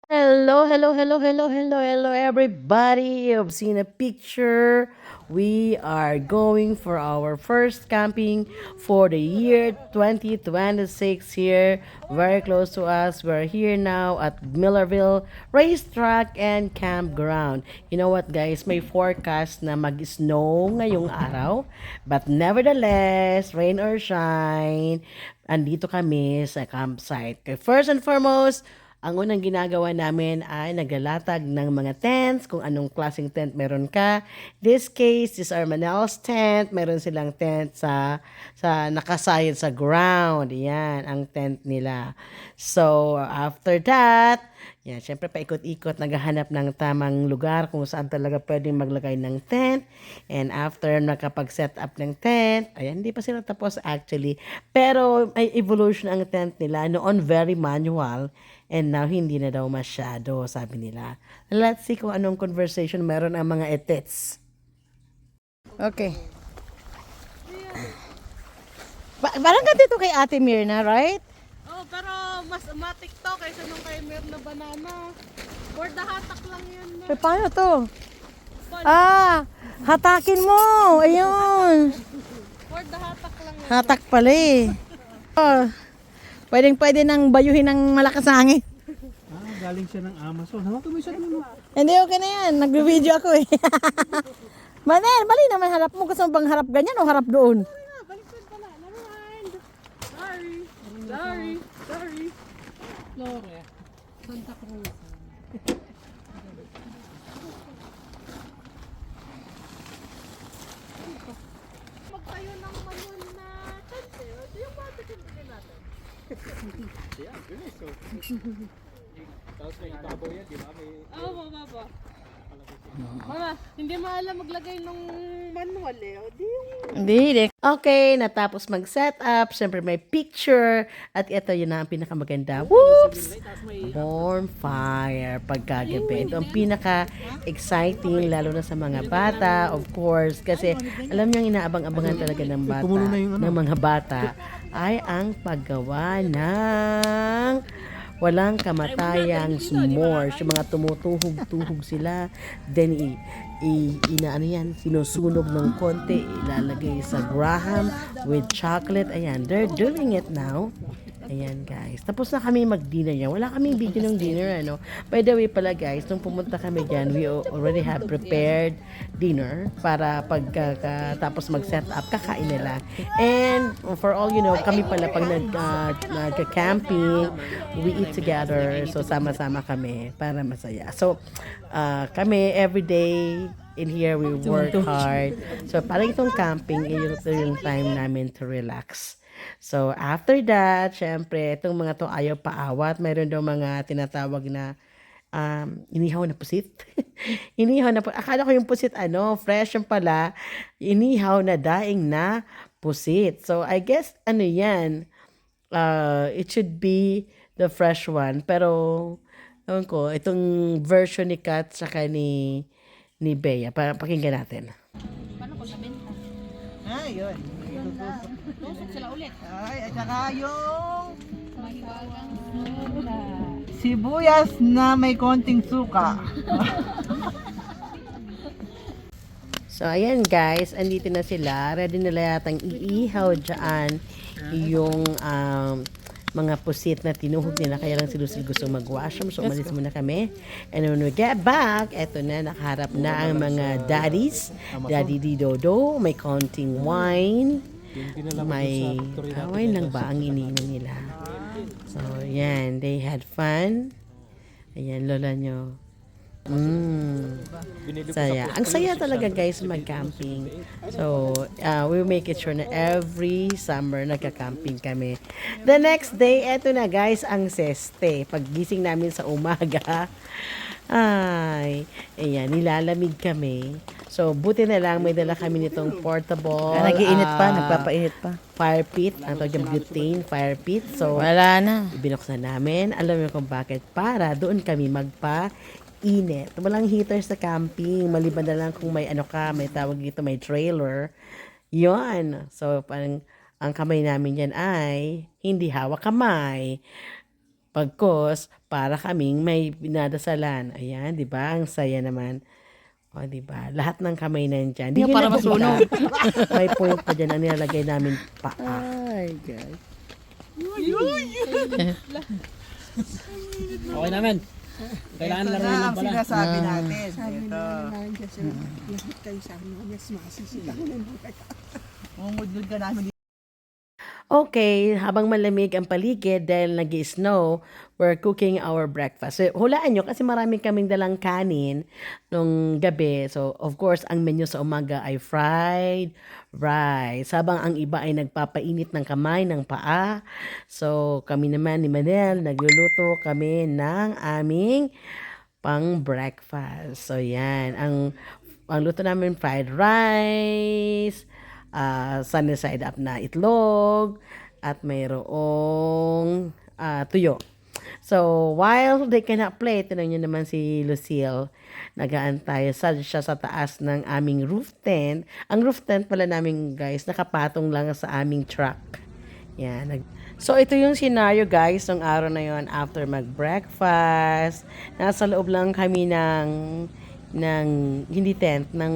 Hello, hello, hello, hello, hello, hello, everybody. I've seen a picture. We are going for our first camping for the year 2026 here, very close to us. We're here now at Millerville Racetrack and Campground. You know what, guys? May forecast na mag-snow ngayong araw. But nevertheless, rain or shine, andito kami sa campsite. Okay, first and foremost, ang unang ginagawa namin ay naglalatag ng mga tents, kung anong klaseng tent meron ka. This case is our Manel's tent. Meron silang tent sa nakasayad sa ground. Yan, ang tent nila. So, after that, yan, syempre paikot-ikot, naghahanap ng tamang lugar kung saan talaga pwedeng maglagay ng tent. And after nakapag-set up ng tent, ayan, hindi pa sila tapos actually. Pero may evolution ang tent nila. Noon, very manual. And now, hindi na daw masyado, sabi nila. Let's see kung anong conversation meron ang mga etets. Okay. Parang ganito kay Ate Mirna, right? Oh, pero mas matik to kaysa nung kay Mir na banana. For the hatak lang yan na. Paano to? Hatakin mo. Ayun. For the hatak lang yan. Hatak pala eh. Oh, pwede nang bayuhin ng malakas na hangin. Galing siya ng Amazon. Hawak mo siya dun. Hindi, okay na yan. Nag-video ako eh. Manel, mali naman harap mo. Gusto mo bang harap ganyan o harap doon? Baliktad pala. Never mind. Sorry. Flore. Santa Cruz. Magtayo ng manon na chance eh. Ito yung bakit hindi natin. Yeah, bilis. Tapos may ibabaw yan, di ba? Oo, baba. Mama, hindi mo alam maglagay ng manual eh. O di yung... Hindi. Okay, natapos mag-set up. Siyempre may picture. At ito yun na ang pinakamaganda. Whoops! Bonfire pagkagabi. Ito ang pinaka-exciting lalo na sa mga bata, of course. Kasi alam niyo inaabang-abangan talaga ng bata, ng mga bata ay ang paggawa ng walang kamatayang s'mores. Yung mga tumutuhog-tuhog sila. Then, inaano yan, sinusunog ng konti, ilalagay sa graham with chocolate. Ayan, they're doing it now. Ayan, guys. Tapos na kami mag-dinner yan. Wala kaming video ng dinner, ano. By the way pala, guys, nung pumunta kami dyan, we already have prepared dinner para tapos mag-set up, kakain nila. And for all you know, kami pala pag nag-camping, we eat together. So, sama-sama kami para masaya. So, kami everyday in here, we work hard. So, parang itong camping, ito yung time namin to relax. So, after that, syempre, itong mga to ayaw paawat. Mayroon daw mga tinatawag na inihaw na pusit. Inihaw na pusit. Akala ko yung pusit, fresh yung pala. Inihaw na daing na pusit. So, I guess, yan, it should be the fresh one. Pero, ewan ko, itong version ni Kat saka ni Bea. Pakinggan natin. Paano ko sabihin? Yun. Tusok sila ulit. At saka yung Mahiwagang sibuyas na may konting suka. So, ayan guys, andito na sila. Ready nila yatang iihaw dyan yung mga pusit na tinuhog nila. Kaya lang si Lucille gusto mag-washroom. So, umalis muna kami. And when we get back, eto na, nakaharap na ang mga daddies. Daddy Dodo, may konting wine. May wine lang ba ang ininom nila? So, yan. They had fun. Ayan, lola nyo. Saya. Ang saya talaga guys mag-camping. So, we make it sure na every summer nagka-camping kami. The next day, eto na guys, ang seste. Paggising namin sa umaga, ayan, nilalamig kami. So, buti na lang may dala kami nitong portable. Nag-iinit pa, nagpapainit pa. Fire pit, ang tawag yung butane fire pit. So, Wala na. binuksan namin. Alam mo kung bakit? Para doon kami magpa-init. Walang heater sa camping. Maliban na lang kung may may tawag dito, may trailer. Yon. So, parang ang kamay namin yan ay hindi hawak kamay. Pagkos, para kaming may pinadasalan. Ayan, di ba? Ang saya naman. O, di ba? Lahat ng kamay nandyan. Di Para nyo masunog. nakita. May point pa dyan ang nilalagay namin paa. Ay, guys. Okay naman. Kailangan lang naman ang pala. sinasabi natin. Ito. Mungudlod ka namin. Okay, habang malamig ang paligid dahil nag-snow, we're cooking our breakfast. So, hulaan nyo kasi marami kaming dalang kanin nung gabi. So, of course, ang menu sa umaga ay fried rice. Habang ang iba ay nagpapainit ng kamay, ng paa. So, kami naman ni Manel, nagluluto kami ng aming pang breakfast. So, yan. Ang luto namin fried rice, sunny side up na itlog, at mayroong tuyo. So, while they cannot play, tinanong nyo naman si Lucille, nag-aantay siya sa taas ng aming roof tent. Ang roof tent pala namin, guys, nakapatong lang sa aming truck. Yan. So, ito yung scenario, guys, ng araw na yon after mag-breakfast. Nasa loob lang kami ng hindi tent, ng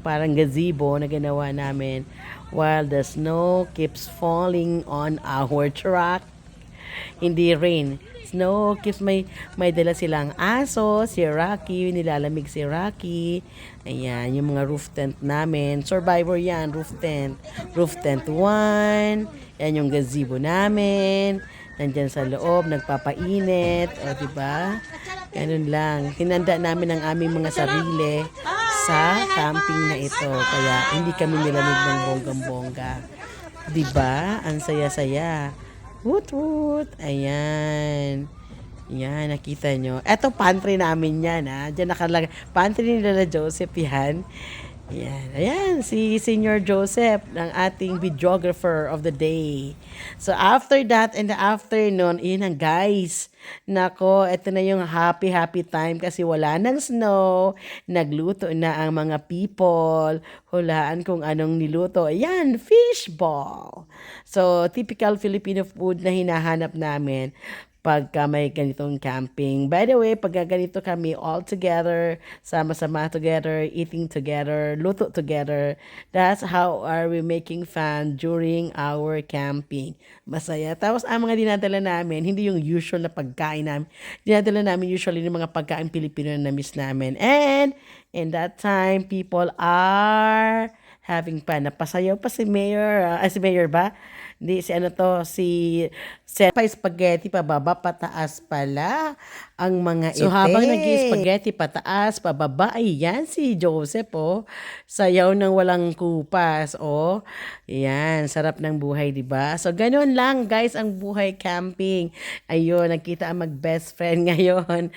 parang gazebo na ginawa namin while the snow keeps falling on our truck. Hindi rain. Snow keeps may dala silang aso, si Rocky, nilalamig si Rocky. Ayan, yung mga roof tent namin. Survivor yan, roof tent. Roof tent 1. Yan yung gazebo namin. Nandyan sa loob, nagpapainit. O, diba? Ganun lang. Hinanda namin ang aming mga sarili sa camping na ito. Kaya hindi kami nilamig ng bonggang-bongga. Diba? Ang saya-saya. Woot woot. Ayan. Yan, nakita nyo. Eto pantry namin yan, ha. Diyan nakalagay. Pantry nila Joseph yan. Ayan. Ayan, si Senior Joseph, ng ating videographer of the day. So, after that, in the afternoon, yun ang guys. Nako, ito na yung happy time kasi wala ng snow. Nagluto na ang mga people. Hulaan kung anong niluto. Ayan, fishball. So, typical Filipino food na hinahanap namin pagka may ganitong camping. By the way, pagka ganito kami all together, sama-sama together, eating together, luto together, that's how are we making fun during our camping. Masaya. Tapos ang mga dinadala namin, hindi yung usual na pagkain namin. Dinadala namin usually yung mga pagkain Pilipino na miss namin. And in that time, people are having fun. Napasayaw pa si Mayor, si Mayor ba? Hindi, si ano to, si spaghetti pababa, pataas pala ang mga ite. So habang nag-spaghetti pataas, pababa, ay yan si Joseph, oh. Sayaw ng walang kupas, oh. Yan, sarap ng buhay, di ba? So ganun lang, guys, ang buhay camping. Ayun, nagkita ang mag-best friend ngayon.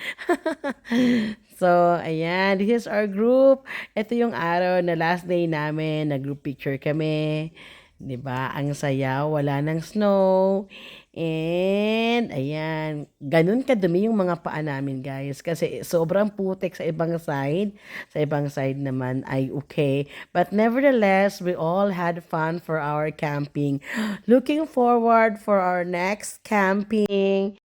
So, ayan, this is our group. Ito yung araw na last day namin, nag-group picture kami. 'Di ba? Ang saya, wala ng snow. And ayan, ganun kadumi yung mga paa namin, guys, kasi sobrang putik sa ibang side. Sa ibang side naman ay okay. But nevertheless, we all had fun for our camping. Looking forward for our next camping.